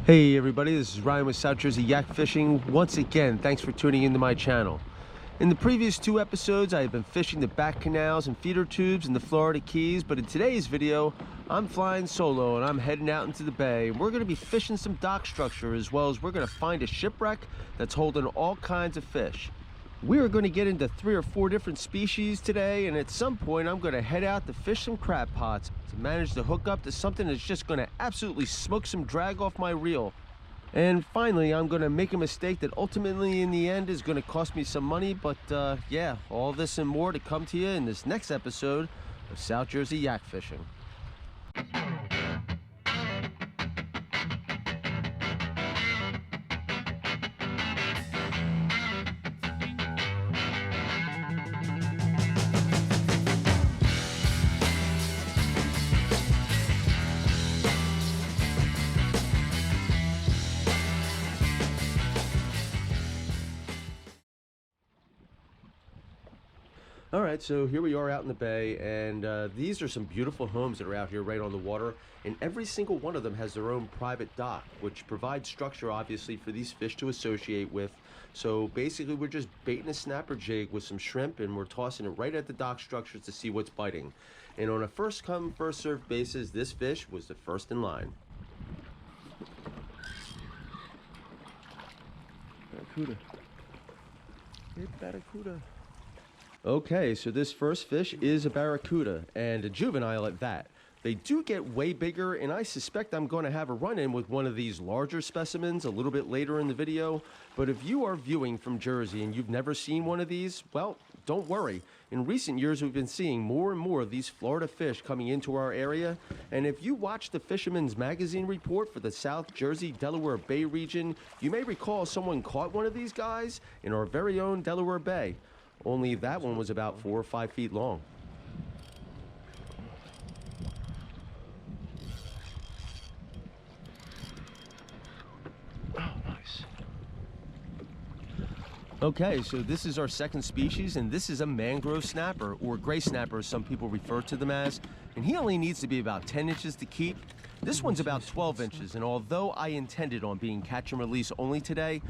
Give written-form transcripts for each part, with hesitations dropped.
Hey everybody, this is Ryan with South Jersey Yak Fishing. Once again, thanks for tuning into my channel. In the previous two episodes, I have been fishing the back canals and feeder tubes in the Florida Keys, but in today's video, I'm flying solo and I'm heading out into the bay. And we're going to be fishing some dock structure, as well as we're going to find a shipwreck that's holding all kinds of fish. We are going to get into 3 or 4 different species today, and at some point I'm going to head out to fish some crab pots to manage to hook up to something that's just going to absolutely smoke some drag off my reel. And finally, I'm going to make a mistake that ultimately in the end is going to cost me some money, but yeah, all this and more to come to you in this next episode of South Jersey Yak Fishing. All right, so here we are out in the bay, and these are some beautiful homes that are out here right on the water, and every single one of them has their own private dock, which provides structure, obviously, for these fish to associate with. So basically, we're just baiting a snapper jig with some shrimp, and we're tossing it right at the dock structures to see what's biting. And on a first-come, first-served basis, this fish was the first in line. Barracuda. Hey, Barracuda. Okay, so this first fish is a barracuda, and a juvenile at that. They do get way bigger, and I suspect I'm going to have a run-in with one of these larger specimens a little bit later in the video. But if you are viewing from Jersey and you've never seen one of these, well, don't worry. In recent years, we've been seeing more and more of these Florida fish coming into our area. And if you watch the Fisherman's Magazine report for the South Jersey, Delaware Bay region, you may recall someone caught one of these guys in our very own Delaware Bay. Only that one was about 4 or 5 feet long. Oh, nice. Okay, so this is our second species, and this is a mangrove snapper, or gray snapper as some people refer to them as. And he only needs to be about 10 inches to keep. This one's about 12 inches, and although I intended on being catch and release only today,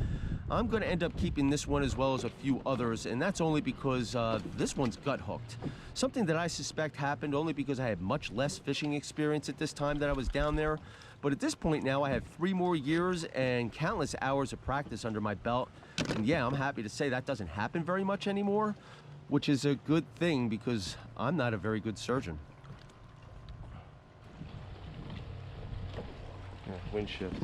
I'm going to end up keeping this one as well as a few others, and that's only because this one's gut hooked. Something that I suspect happened only because I had much less fishing experience at this time that I was down there. But at this point now, I have 3 more years and countless hours of practice under my belt. And yeah, I'm happy to say that doesn't happen very much anymore, which is a good thing because I'm not a very good surgeon. Yeah, wind shift.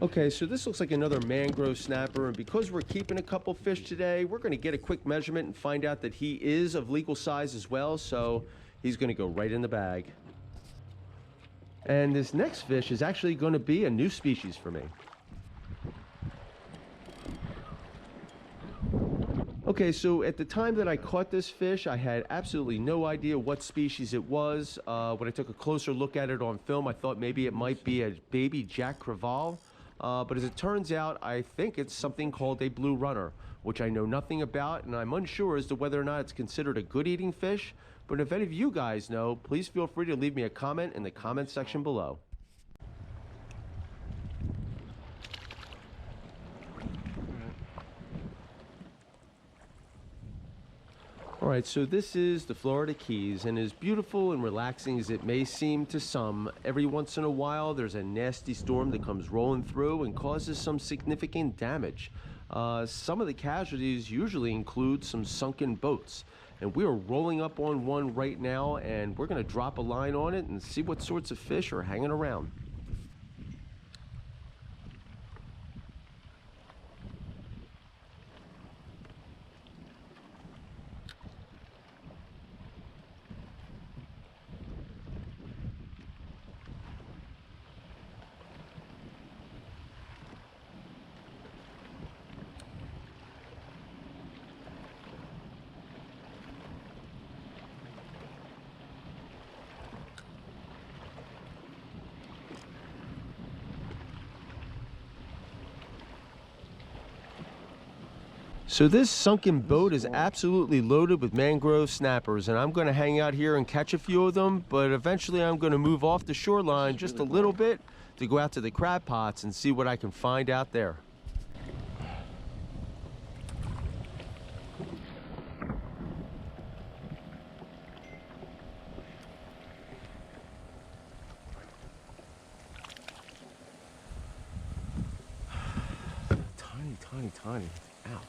Okay, so this looks like another mangrove snapper, and because we're keeping a couple fish today, we're going to get a quick measurement and find out that he is of legal size as well, so he's going to go right in the bag. And this next fish is actually going to be a new species for me. Okay, so at the time that I caught this fish, I had absolutely no idea what species it was. When I took a closer look at it on film, I thought maybe it might be a baby Jack Crevalle. But as it turns out, I think it's something called a blue runner, which I know nothing about, and I'm unsure as to whether or not it's considered a good eating fish. But if any of you guys know, please feel free to leave me a comment in the comment section below. All right, so this is the Florida Keys, and as beautiful and relaxing as it may seem to some, every once in a while there's a nasty storm that comes rolling through and causes some significant damage. Some of the casualties usually include some sunken boats, and we are rolling up on one right now, and we're going to drop a line on it and see what sorts of fish are hanging around. So this sunken boat is absolutely loaded with mangrove snappers, and I'm going to hang out here and catch a few of them, but eventually I'm going to move off the shoreline just a little bit to go out to the crab pots and see what I can find out there. Tiny. Ow.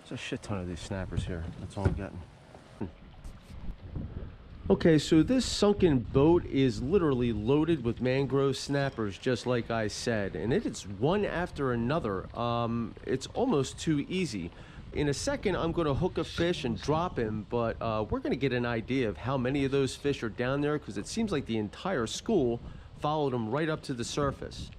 There's a shit ton of these snappers here. That's all I'm getting. Okay, so this sunken boat is literally loaded with mangrove snappers, just like I said, and it is one after another. It's almost too easy. In a second, I'm going to hook a fish and drop him, but we're going to get an idea of how many of those fish are down there, because it seems like the entire school followed him right up to the surface.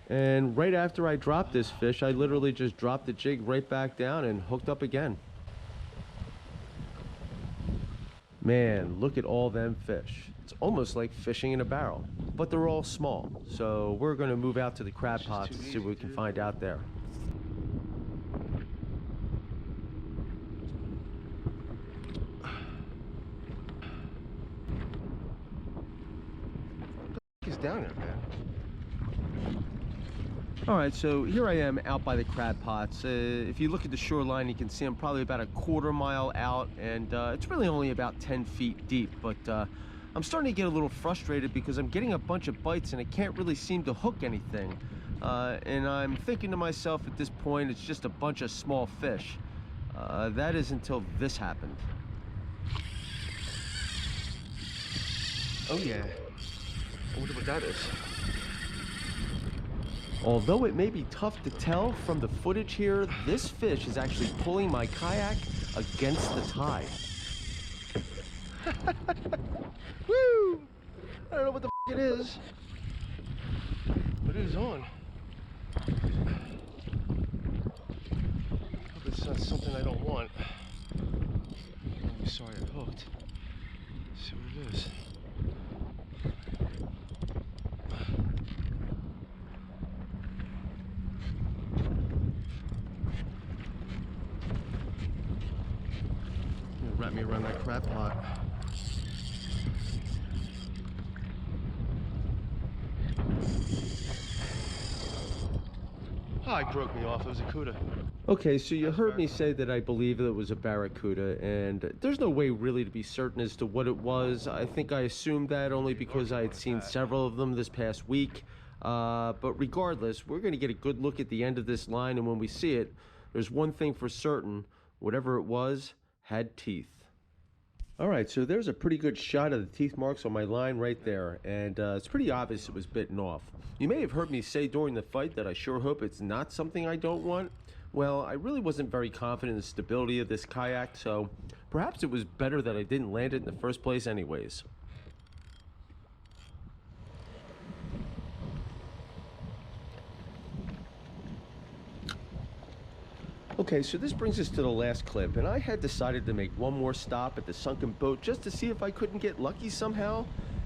And right after I dropped this fish, I literally just dropped the jig right back down and hooked up again. Man, look at all them fish. It's almost like fishing in a barrel, but they're all small. So we're going to move out to the crab pots and see what we can find out there. He's down there, man. All right, so here I am out by the crab pots. If you look at the shoreline, you can see I'm probably about a quarter mile out, and it's really only about 10 feet deep, but I'm starting to get a little frustrated because I'm getting a bunch of bites and I can't really seem to hook anything. And I'm thinking to myself at this point, it's just a bunch of small fish. That is until this happened. Oh yeah, I wonder what that is. Although it may be tough to tell from the footage here, this fish is actually pulling my kayak against the tide. Woo! I don't know what the f it is, but it is on. Hope it's not something I don't want. I'm sorry I hooked. Let's see what it is. Wrap me around that crab pot. Oh, it broke me off. It was a cuda. Okay, so you heard me say that I believe it was a barracuda, and there's no way really to be certain as to what it was. I think I assumed that only because I had seen several of them this past week. But regardless, we're going to get a good look at the end of this line, and when we see it, there's one thing for certain. Whatever it was had teeth. All right, so there's a pretty good shot of the teeth marks on my line right there, and it's pretty obvious it was bitten off. You may have heard me say during the fight that I sure hope it's not something I don't want. Well, I really wasn't very confident in the stability of this kayak, so perhaps it was better that I didn't land it in the first place anyways. Okay, so this brings us to the last clip, and I had decided to make one more stop at the sunken boat just to see if I couldn't get lucky somehow.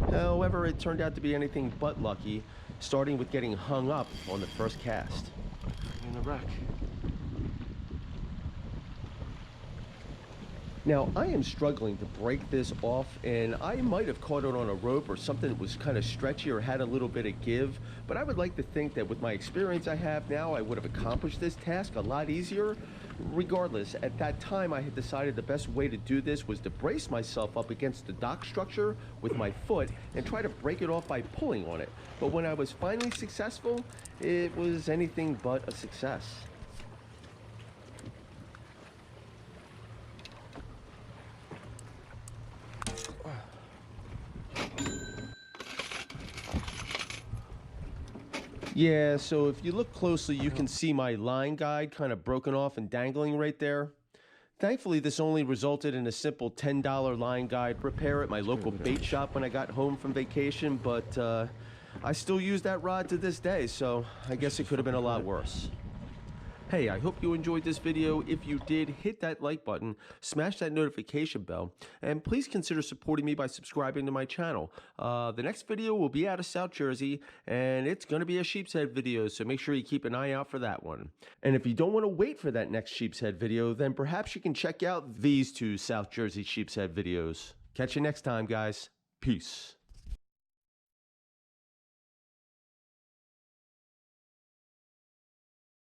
However, it turned out to be anything but lucky, starting with getting hung up on the first cast. In the wreck. Now, I am struggling to break this off, and I might have caught it on a rope or something that was kind of stretchy or had a little bit of give, but I would like to think that with my experience I have now, I would have accomplished this task a lot easier. Regardless, at that time I had decided the best way to do this was to brace myself up against the dock structure with my foot and try to break it off by pulling on it. But when I was finally successful, it was anything but a success. Yeah, so if you look closely, you can see my line guide kind of broken off and dangling right there. Thankfully, this only resulted in a simple $10 line guide repair at my local bait shop when I got home from vacation, but I still use that rod to this day, so I guess it could have been a lot worse. Hey, I hope you enjoyed this video. If you did, hit that like button, smash that notification bell, and please consider supporting me by subscribing to my channel. The next video will be out of South Jersey, and it's going to be a sheep's head video, so make sure you keep an eye out for that one. And if you don't want to wait for that next sheep's head video, then perhaps you can check out these two South Jersey sheep's head videos. Catch you next time, guys. Peace.